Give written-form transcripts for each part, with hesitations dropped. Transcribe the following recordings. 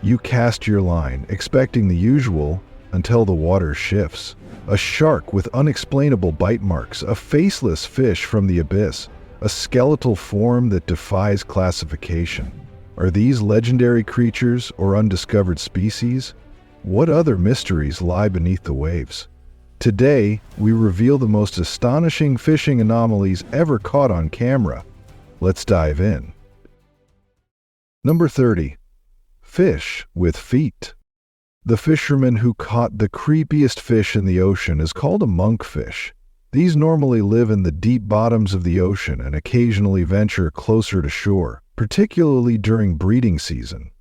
You cast your line, expecting the usual, until the water shifts. A shark with unexplainable bite marks, a faceless fish from the abyss, a skeletal form that defies classification. Are these legendary creatures or undiscovered species? What other mysteries lie beneath the waves? Today, we reveal the most astonishing fishing anomalies ever caught on camera. Let's dive in. Number 30. Fish with feet. The fisherman who caught the creepiest fish in the ocean is called a monkfish. These normally live in the deep bottoms of the ocean and occasionally venture closer to shore, particularly during breeding season.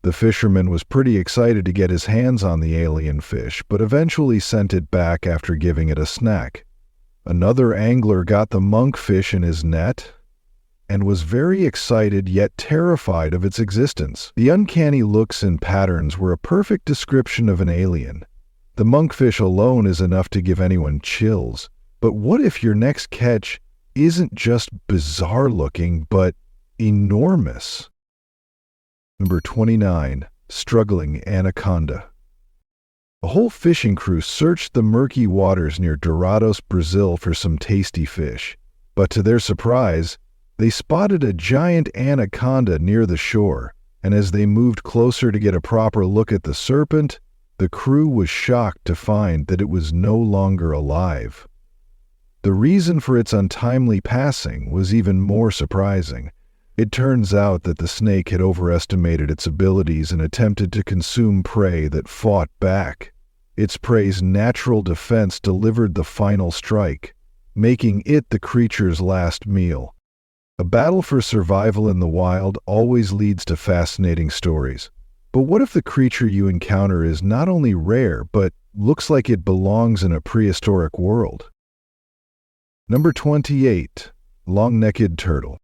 The fisherman was pretty excited to get his hands on the alien fish, but eventually sent it back after giving it a snack. Another angler got the monkfish in his net and was very excited yet terrified of its existence. The uncanny looks and patterns were a perfect description of an alien. The monkfish alone is enough to give anyone chills. But what if your next catch isn't just bizarre looking, but enormous? Number 29. Struggling Anaconda. A whole fishing crew searched the murky waters near Dourados, Brazil for some tasty fish. But to their surprise, they spotted a giant anaconda near the shore, and as they moved closer to get a proper look at the serpent, the crew was shocked to find that it was no longer alive. The reason for its untimely passing was even more surprising. It turns out that the snake had overestimated its abilities and attempted to consume prey that fought back. Its prey's natural defense delivered the final strike, making it the creature's last meal. A battle for survival in the wild always leads to fascinating stories. But what if the creature you encounter is not only rare, but looks like it belongs in a prehistoric world? Number 28. Long-necked turtle.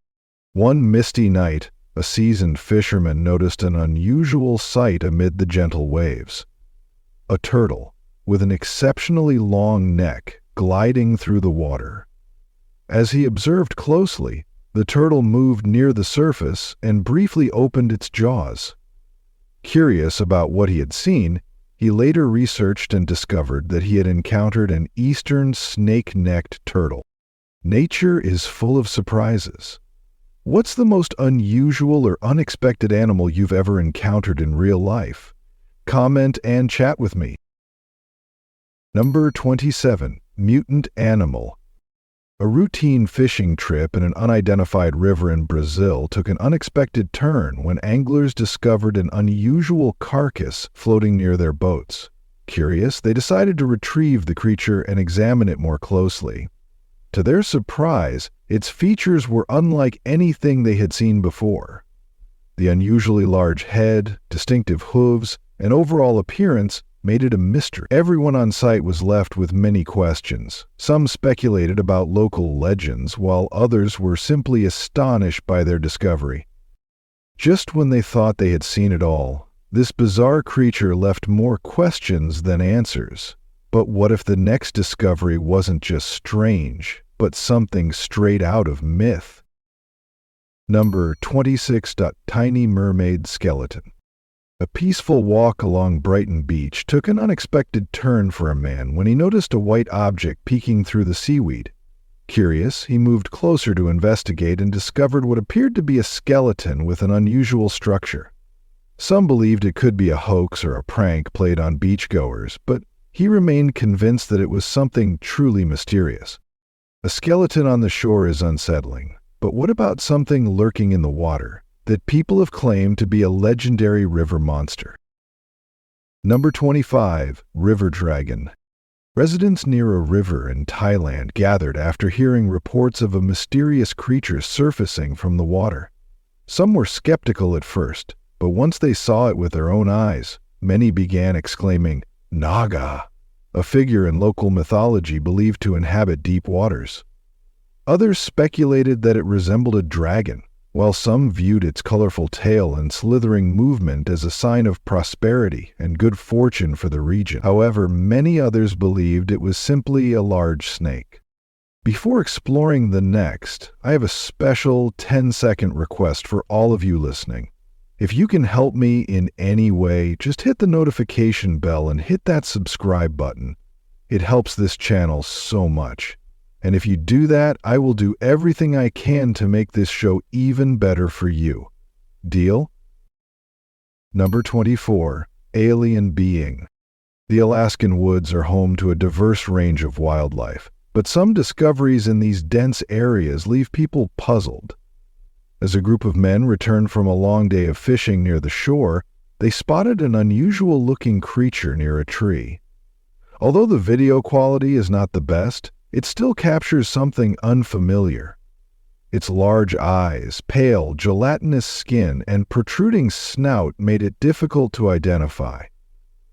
One misty night, a seasoned fisherman noticed an unusual sight amid the gentle waves. A turtle, with an exceptionally long neck, gliding through the water. As he observed closely, the turtle moved near the surface and briefly opened its jaws. Curious about what he had seen, he later researched and discovered that he had encountered an eastern snake-necked turtle. Nature is full of surprises. What's the most unusual or unexpected animal you've ever encountered in real life? Comment and chat with me. Number 27. Mutant animal. A routine fishing trip in an unidentified river in Brazil took an unexpected turn when anglers discovered an unusual carcass floating near their boats. Curious, they decided to retrieve the creature and examine it more closely. To their surprise, its features were unlike anything they had seen before. The unusually large head, distinctive hooves, and overall appearance made it a mystery. Everyone on site was left with many questions. Some speculated about local legends, while others were simply astonished by their discovery. Just when they thought they had seen it all, this bizarre creature left more questions than answers. But what if the next discovery wasn't just strange, but something straight out of myth? Number 26. Tiny mermaid skeleton. A peaceful walk along Brighton Beach took an unexpected turn for a man when he noticed a white object peeking through the seaweed. Curious, he moved closer to investigate and discovered what appeared to be a skeleton with an unusual structure. Some believed it could be a hoax or a prank played on beachgoers, but he remained convinced that it was something truly mysterious. A skeleton on the shore is unsettling, but what about something lurking in the water that people have claimed to be a legendary river monster? Number 25. River dragon. Residents near a river in Thailand gathered after hearing reports of a mysterious creature surfacing from the water. Some were skeptical at first, but once they saw it with their own eyes, many began exclaiming, "Naga," a figure in local mythology believed to inhabit deep waters. Others speculated that it resembled a dragon, while some viewed its colorful tail and slithering movement as a sign of prosperity and good fortune for the region. However, many others believed it was simply a large snake. Before exploring the next, I have a special 10-second request for all of you listening. If you can help me in any way, just hit the notification bell and hit that subscribe button. It helps this channel so much. And if you do that, I will do everything I can to make this show even better for you. Deal? Number 24. Alien Being. The Alaskan woods are home to a diverse range of wildlife, but some discoveries in these dense areas leave people puzzled. As a group of men returned from a long day of fishing near the shore, they spotted an unusual-looking creature near a tree. Although the video quality is not the best, it still captures something unfamiliar. Its large eyes, pale, gelatinous skin, and protruding snout made it difficult to identify.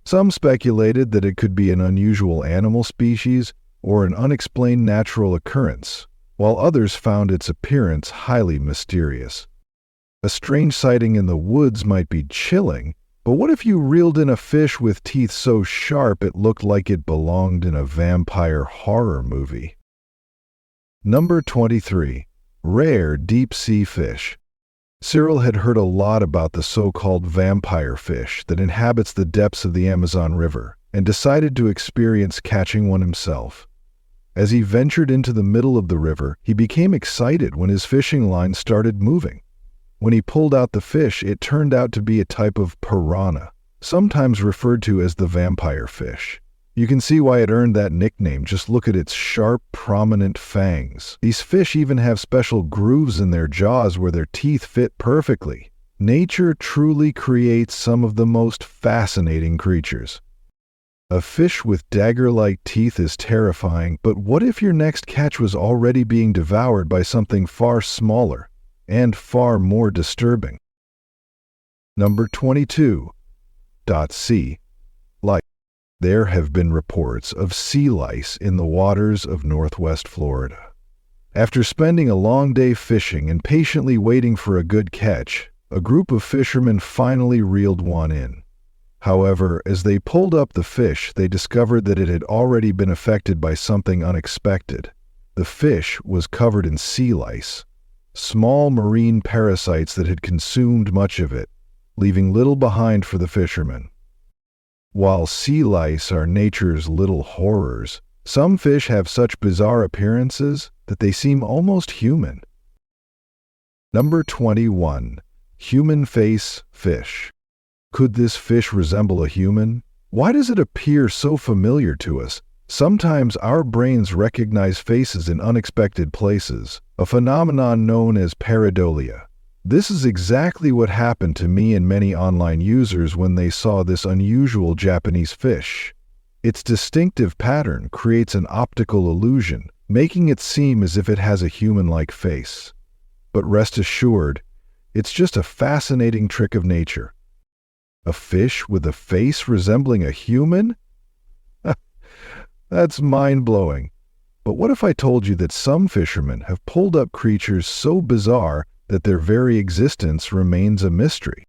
Some speculated that it could be an unusual animal species or an unexplained natural occurrence, while others found its appearance highly mysterious. A strange sighting in the woods might be chilling, but what if you reeled in a fish with teeth so sharp it looked like it belonged in a vampire horror movie? Number 23. Rare deep-sea fish. Cyril had heard a lot about the so-called vampire fish that inhabits the depths of the Amazon River and decided to experience catching one himself. As he ventured into the middle of the river, he became excited when his fishing line started moving. When he pulled out the fish, it turned out to be a type of piranha, sometimes referred to as the vampire fish. You can see why it earned that nickname. Just look at its sharp, prominent fangs. These fish even have special grooves in their jaws where their teeth fit perfectly. Nature truly creates some of the most fascinating creatures. A fish with dagger-like teeth is terrifying, but what if your next catch was already being devoured by something far smaller and far more disturbing? Number 22. C. Lice. There have been reports of sea lice in the waters of northwest Florida. After spending a long day fishing and patiently waiting for a good catch, a group of fishermen finally reeled one in. However, as they pulled up the fish, they discovered that it had already been affected by something unexpected. The fish was covered in sea lice, small marine parasites that had consumed much of it, leaving little behind for the fishermen. While sea lice are nature's little horrors, some fish have such bizarre appearances that they seem almost human. Number 21. Human face fish. Could this fish resemble a human? Why does it appear so familiar to us? Sometimes our brains recognize faces in unexpected places, a phenomenon known as pareidolia. This is exactly what happened to me and many online users when they saw this unusual Japanese fish. Its distinctive pattern creates an optical illusion, making it seem as if it has a human-like face. But rest assured, it's just a fascinating trick of nature. A fish with a face resembling a human? That's mind-blowing. But what if I told you that some fishermen have pulled up creatures so bizarre that their very existence remains a mystery?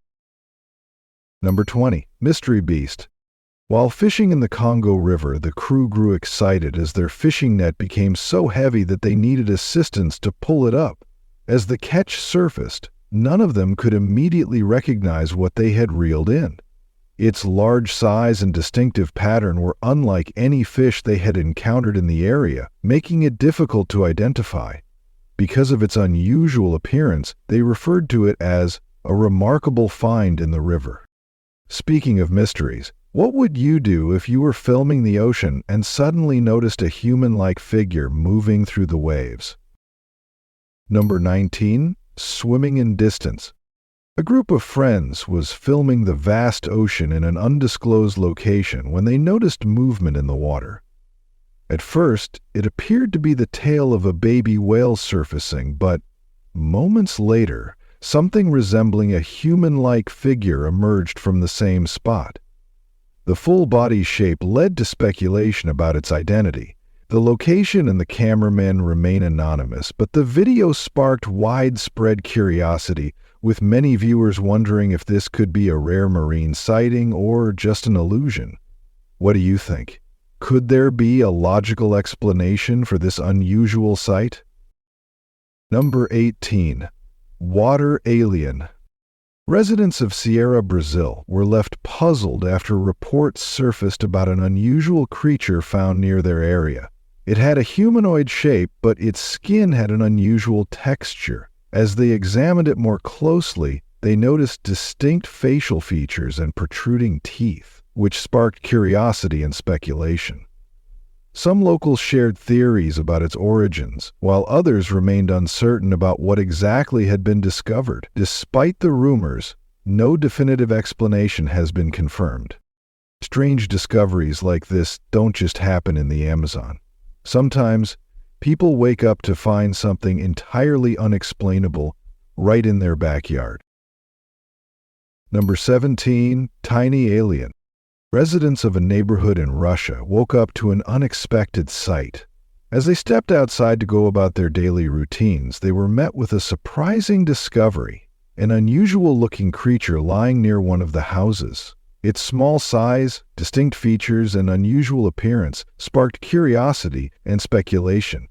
Number 20. Mystery Beast. While fishing in the Congo River, the crew grew excited as their fishing net became so heavy that they needed assistance to pull it up. As the catch surfaced, none of them could immediately recognize what they had reeled in. Its large size and distinctive pattern were unlike any fish they had encountered in the area, making it difficult to identify. Because of its unusual appearance, they referred to it as a remarkable find in the river. Speaking of mysteries, what would you do if you were filming the ocean and suddenly noticed a human-like figure moving through the waves? Number 19. Swimming in distance. A group of friends was filming the vast ocean in an undisclosed location when they noticed movement in the water. At first, it appeared to be the tail of a baby whale surfacing, but moments later, something resembling a human-like figure emerged from the same spot. The full body shape led to speculation about its identity. The location and the cameraman remain anonymous, but the video sparked widespread curiosity, with many viewers wondering if this could be a rare marine sighting or just an illusion. What do you think? Could there be a logical explanation for this unusual sight? Number 18. Water alien. Residents of Ceará, Brazil, were left puzzled after reports surfaced about an unusual creature found near their area. It had a humanoid shape, but its skin had an unusual texture. As they examined it more closely, they noticed distinct facial features and protruding teeth, which sparked curiosity and speculation. Some locals shared theories about its origins, while others remained uncertain about what exactly had been discovered. Despite the rumors, no definitive explanation has been confirmed. Strange discoveries like this don't just happen in the Amazon. Sometimes, people wake up to find something entirely unexplainable right in their backyard. Number 17. Tiny Alien. Residents of a neighborhood in Russia woke up to an unexpected sight. As they stepped outside to go about their daily routines, they were met with a surprising discovery: an unusual-looking creature lying near one of the houses. Its small size, distinct features, and unusual appearance sparked curiosity and speculation.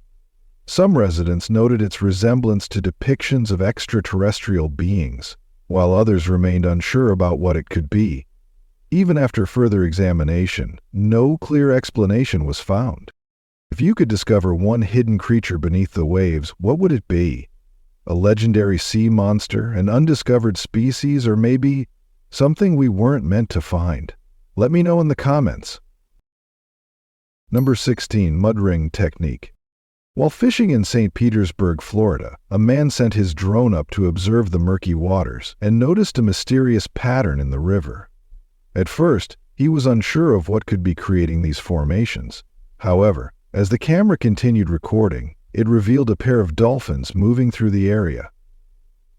Some residents noted its resemblance to depictions of extraterrestrial beings, while others remained unsure about what it could be. Even after further examination, no clear explanation was found. If you could discover one hidden creature beneath the waves, what would it be? A legendary sea monster, an undiscovered species, or maybe something we weren't meant to find? Let me know in the comments. Number 16. Mud ring technique. While fishing in St. Petersburg, Florida, a man sent his drone up to observe the murky waters and noticed a mysterious pattern in the river. At first, he was unsure of what could be creating these formations. However, as the camera continued recording, it revealed a pair of dolphins moving through the area.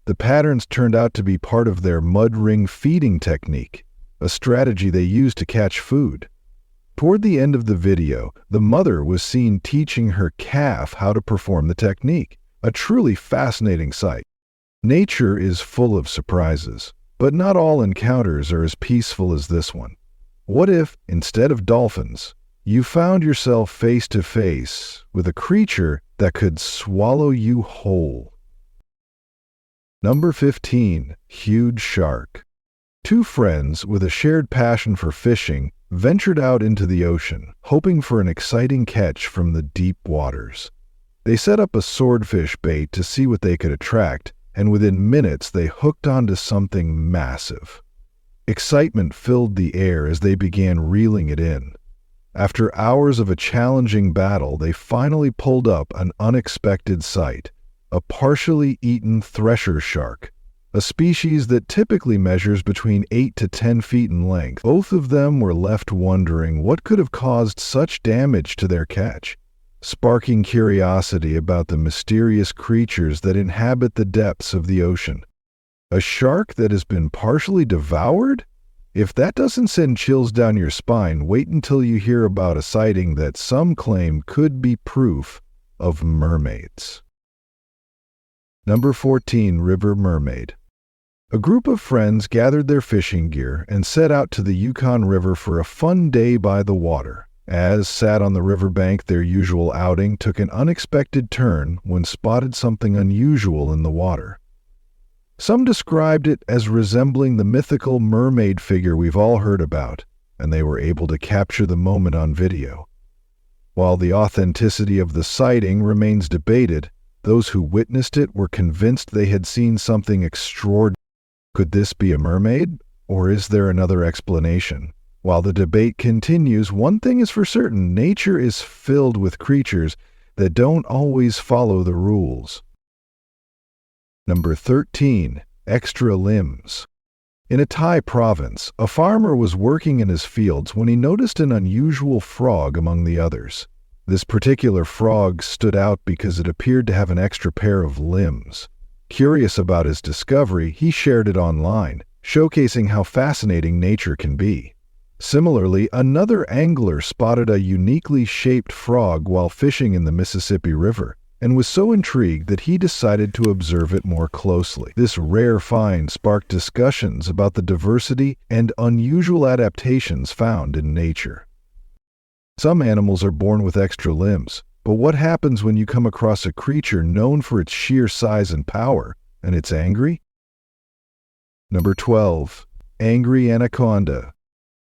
The patterns turned out to be part of their mud ring feeding technique, a strategy they use to catch food. Toward the end of the video, the mother was seen teaching her calf how to perform the technique, a truly fascinating sight. Nature is full of surprises, but not all encounters are as peaceful as this one. What if, instead of dolphins, you found yourself face to face with a creature that could swallow you whole? Number 15. Huge shark. Two friends with a shared passion for fishing ventured out into the ocean, hoping for an exciting catch from the deep waters. They set up a swordfish bait to see what they could attract, and within minutes they hooked onto something massive. Excitement filled the air as they began reeling it in. After hours of a challenging battle, they finally pulled up an unexpected sight: a partially eaten thresher shark, a species that typically measures between 8 to 10 feet in length. Both of them were left wondering what could have caused such damage to their catch, sparking curiosity about the mysterious creatures that inhabit the depths of the ocean. A shark that has been partially devoured? If that doesn't send chills down your spine, wait until you hear about a sighting that some claim could be proof of mermaids. Number 14. River Mermaid. A group of friends gathered their fishing gear and set out to the Yukon River for a fun day by the water. As sat on the riverbank, their usual outing took an unexpected turn when spotted something unusual in the water. Some described it as resembling the mythical mermaid figure we've all heard about, and they were able to capture the moment on video. While the authenticity of the sighting remains debated, those who witnessed it were convinced they had seen something extraordinary. Could this be a mermaid, or is there another explanation? While the debate continues, one thing is for certain: nature is filled with creatures that don't always follow the rules. Number 13. Extra limbs. In a Thai province, a farmer was working in his fields when he noticed an unusual frog among the others. This particular frog stood out because it appeared to have an extra pair of limbs. Curious about his discovery, he shared it online, showcasing how fascinating nature can be. Similarly, another angler spotted a uniquely shaped frog while fishing in the Mississippi River, and was so intrigued that he decided to observe it more closely. This rare find sparked discussions about the diversity and unusual adaptations found in nature. Some animals are born with extra limbs, but what happens when you come across a creature known for its sheer size and power, and it's angry? Number 12. Angry Anaconda.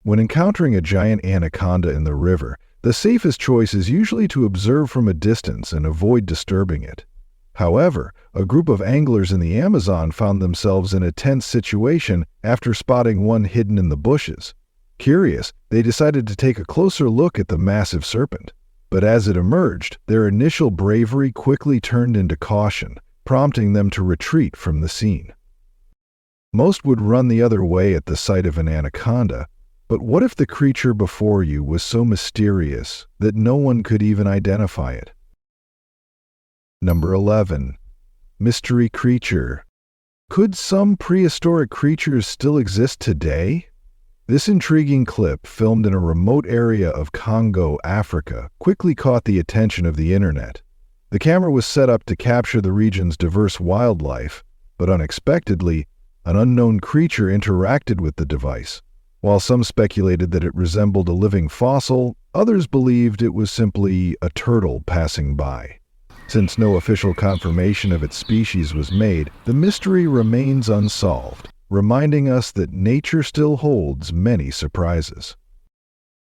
When encountering a giant anaconda in the river, the safest choice is usually to observe from a distance and avoid disturbing it. However, a group of anglers in the Amazon found themselves in a tense situation after spotting one hidden in the bushes. Curious, they decided to take a closer look at the massive serpent. But as it emerged, their initial bravery quickly turned into caution, prompting them to retreat from the scene. Most would run the other way at the sight of an anaconda, but what if the creature before you was so mysterious that no one could even identify it? Number 11. Mystery Creature. Could some prehistoric creatures still exist today? This intriguing clip, filmed in a remote area of Congo, Africa, quickly caught the attention of the internet. The camera was set up to capture the region's diverse wildlife, but unexpectedly, an unknown creature interacted with the device. While some speculated that it resembled a living fossil, others believed it was simply a turtle passing by. Since no official confirmation of its species was made, the mystery remains unsolved, reminding us that nature still holds many surprises.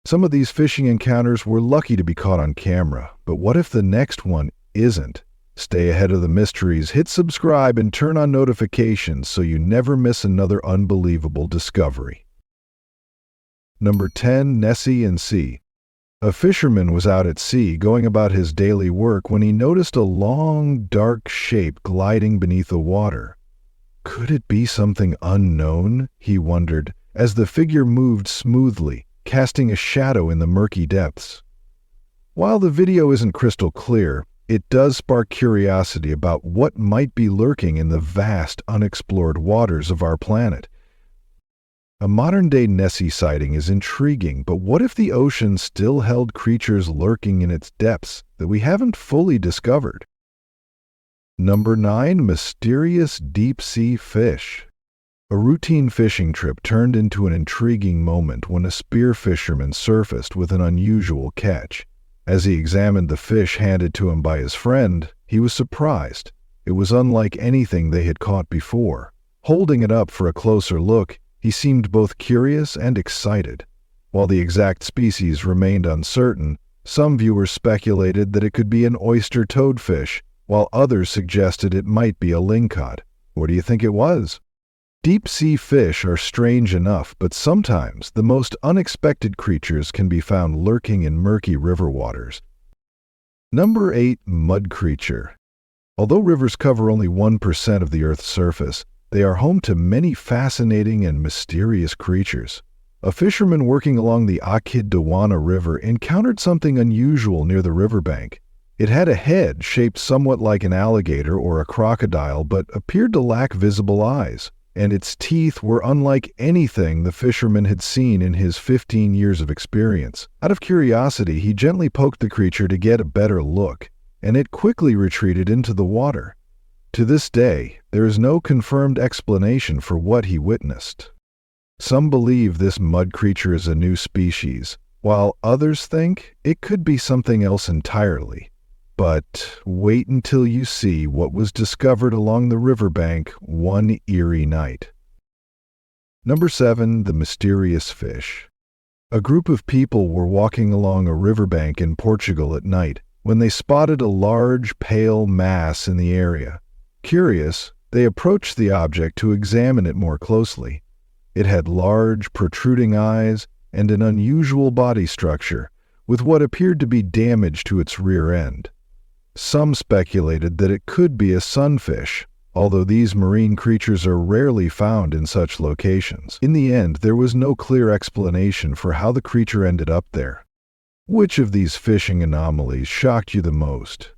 Some of these fishing encounters were lucky to be caught on camera, but what if the next one isn't? Stay ahead of the mysteries, hit subscribe, and turn on notifications so you never miss another unbelievable discovery. Number 10. Nessie and Sea. A fisherman was out at sea going about his daily work when he noticed a long, dark shape gliding beneath the water. Could it be something unknown? He wondered, as the figure moved smoothly, casting a shadow in the murky depths. While the video isn't crystal clear, it does spark curiosity about what might be lurking in the vast, unexplored waters of our planet. A modern-day Nessie sighting is intriguing, but what if the ocean still held creatures lurking in its depths that we haven't fully discovered? Number 9. Mysterious deep-sea fish. A routine fishing trip turned into an intriguing moment when a spear fisherman surfaced with an unusual catch. As he examined the fish handed to him by his friend, he was surprised. It was unlike anything they had caught before. Holding it up for a closer look, he seemed both curious and excited. While the exact species remained uncertain, some viewers speculated that it could be an oyster toadfish, while others suggested it might be a lingcod. What do you think it was? Deep-sea fish are strange enough, but sometimes the most unexpected creatures can be found lurking in murky river waters. Number 8. Mud Creature. Although rivers cover only 1% of the Earth's surface, they are home to many fascinating and mysterious creatures. A fisherman working along the Aquidawana River encountered something unusual near the riverbank. It had a head shaped somewhat like an alligator or a crocodile, but appeared to lack visible eyes, and its teeth were unlike anything the fisherman had seen in his 15 years of experience. Out of curiosity, he gently poked the creature to get a better look, and it quickly retreated into the water. To this day, there is no confirmed explanation for what he witnessed. Some believe this mud creature is a new species, while others think it could be something else entirely. But wait until you see what was discovered along the riverbank one eerie night. Number 7. The Mysterious Fish. A group of people were walking along a riverbank in Portugal at night when they spotted a large, pale mass in the area. Curious, they approached the object to examine it more closely. It had large, protruding eyes and an unusual body structure, with what appeared to be damage to its rear end. Some speculated that it could be a sunfish, although these marine creatures are rarely found in such locations. In the end, there was no clear explanation for how the creature ended up there. Which of these fishing anomalies shocked you the most?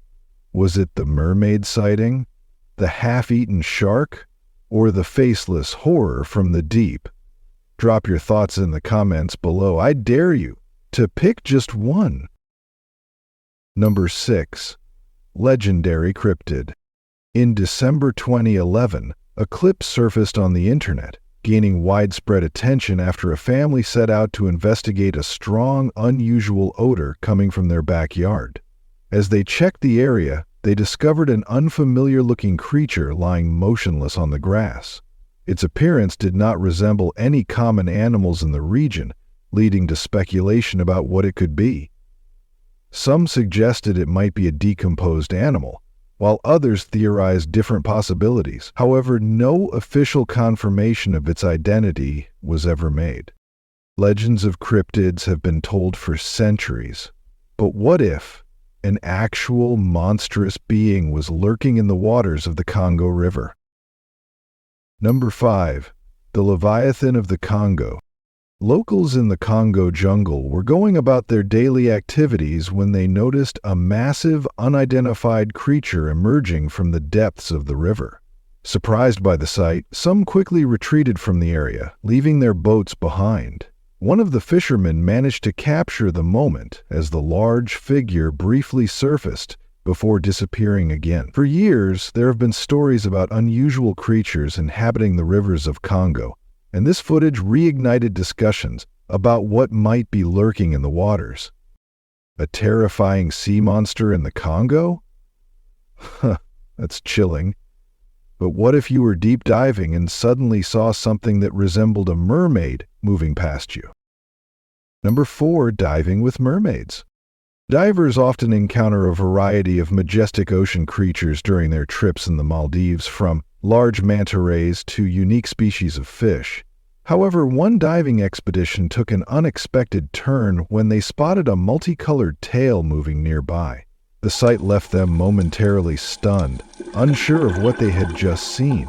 Was it the mermaid sighting, the half-eaten shark, or the faceless horror from the deep? Drop your thoughts in the comments below. I dare you to pick just one. Number 6. Legendary Cryptid. In December 2011, a clip surfaced on the internet, gaining widespread attention after a family set out to investigate a strong, unusual odor coming from their backyard. As they checked the area, they discovered an unfamiliar-looking creature lying motionless on the grass. Its appearance did not resemble any common animals in the region, leading to speculation about what it could be. Some suggested it might be a decomposed animal, while others theorized different possibilities. However, no official confirmation of its identity was ever made. Legends of cryptids have been told for centuries, but what if an actual monstrous being was lurking in the waters of the Congo River? Number 5. The Leviathan of the Congo. Locals in the Congo jungle were going about their daily activities when they noticed a massive, unidentified creature emerging from the depths of the river. Surprised by the sight, some quickly retreated from the area, leaving their boats behind. One of the fishermen managed to capture the moment as the large figure briefly surfaced before disappearing again. For years, there have been stories about unusual creatures inhabiting the rivers of Congo, and this footage reignited discussions about what might be lurking in the waters. A terrifying sea monster in the Congo? Huh, that's chilling. But what if you were deep diving and suddenly saw something that resembled a mermaid moving past you? Number 4. Diving with mermaids. Divers often encounter a variety of majestic ocean creatures during their trips in the Maldives, from large manta rays to unique species of fish. However, one diving expedition took an unexpected turn when they spotted a multicolored tail moving nearby. The sight left them momentarily stunned, unsure of what they had just seen.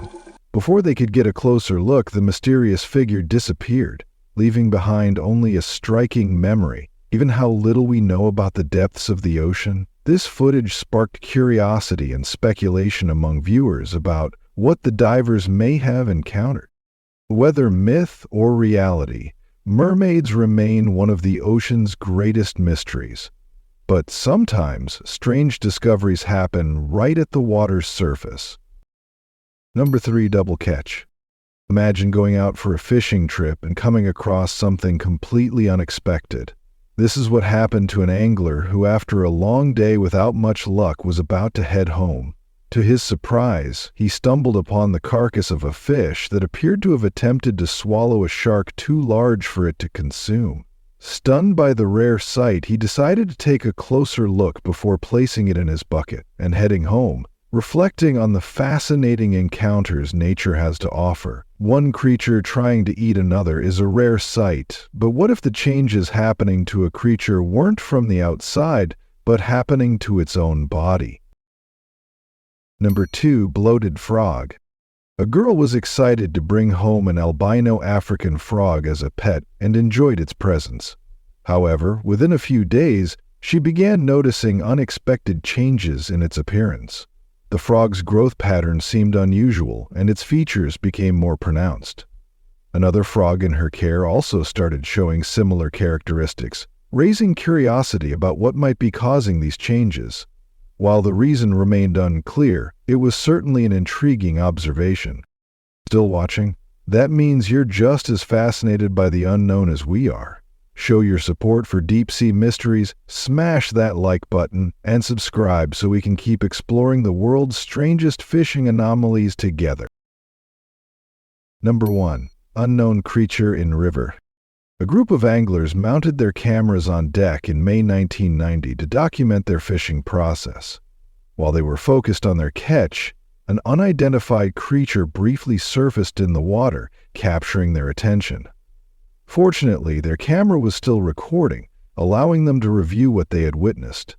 Before they could get a closer look, the mysterious figure disappeared, leaving behind only a striking memory. Given how little we know about the depths of the ocean, this footage sparked curiosity and speculation among viewers about what the divers may have encountered. Whether myth or reality, mermaids remain one of the ocean's greatest mysteries. But sometimes strange discoveries happen right at the water's surface. Number 3. Double catch. Imagine going out for a fishing trip and coming across something completely unexpected. This is what happened to an angler who, after a long day without much luck, was about to head home. To his surprise, he stumbled upon the carcass of a fish that appeared to have attempted to swallow a shark too large for it to consume. Stunned by the rare sight, he decided to take a closer look before placing it in his bucket and heading home, reflecting on the fascinating encounters nature has to offer. One creature trying to eat another is a rare sight, but what if the changes happening to a creature weren't from the outside, but happening to its own body? Number 2. Bloated frog. A girl was excited to bring home an albino African frog as a pet and enjoyed its presence. However, within a few days, she began noticing unexpected changes in its appearance. The frog's growth pattern seemed unusual, and its features became more pronounced. Another frog in her care also started showing similar characteristics, raising curiosity about what might be causing these changes. While the reason remained unclear, it was certainly an intriguing observation. Still watching? That means you're just as fascinated by the unknown as we are. Show your support for deep-sea mysteries, smash that like button, and subscribe so we can keep exploring the world's strangest fishing anomalies together. Number 1. Unknown creature in river. A group of anglers mounted their cameras on deck in May 1990 to document their fishing process. While they were focused on their catch, an unidentified creature briefly surfaced in the water, capturing their attention. Fortunately, their camera was still recording, allowing them to review what they had witnessed.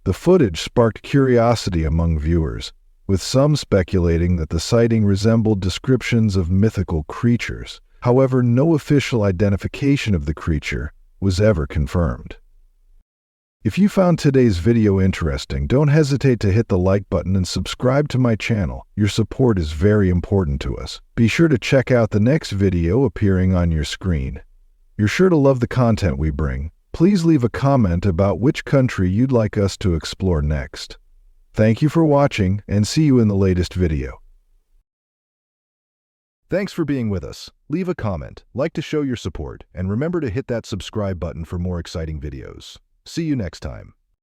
The footage sparked curiosity among viewers, with some speculating that the sighting resembled descriptions of mythical creatures. However, no official identification of the creature was ever confirmed. If you found today's video interesting, don't hesitate to hit the like button and subscribe to my channel. Your support is very important to us. Be sure to check out the next video appearing on your screen. You're sure to love the content we bring. Please leave a comment about which country you'd like us to explore next. Thank you for watching, and see you in the latest video. Thanks for being with us. Leave a comment, like to show your support, and remember to hit that subscribe button for more exciting videos. See you next time.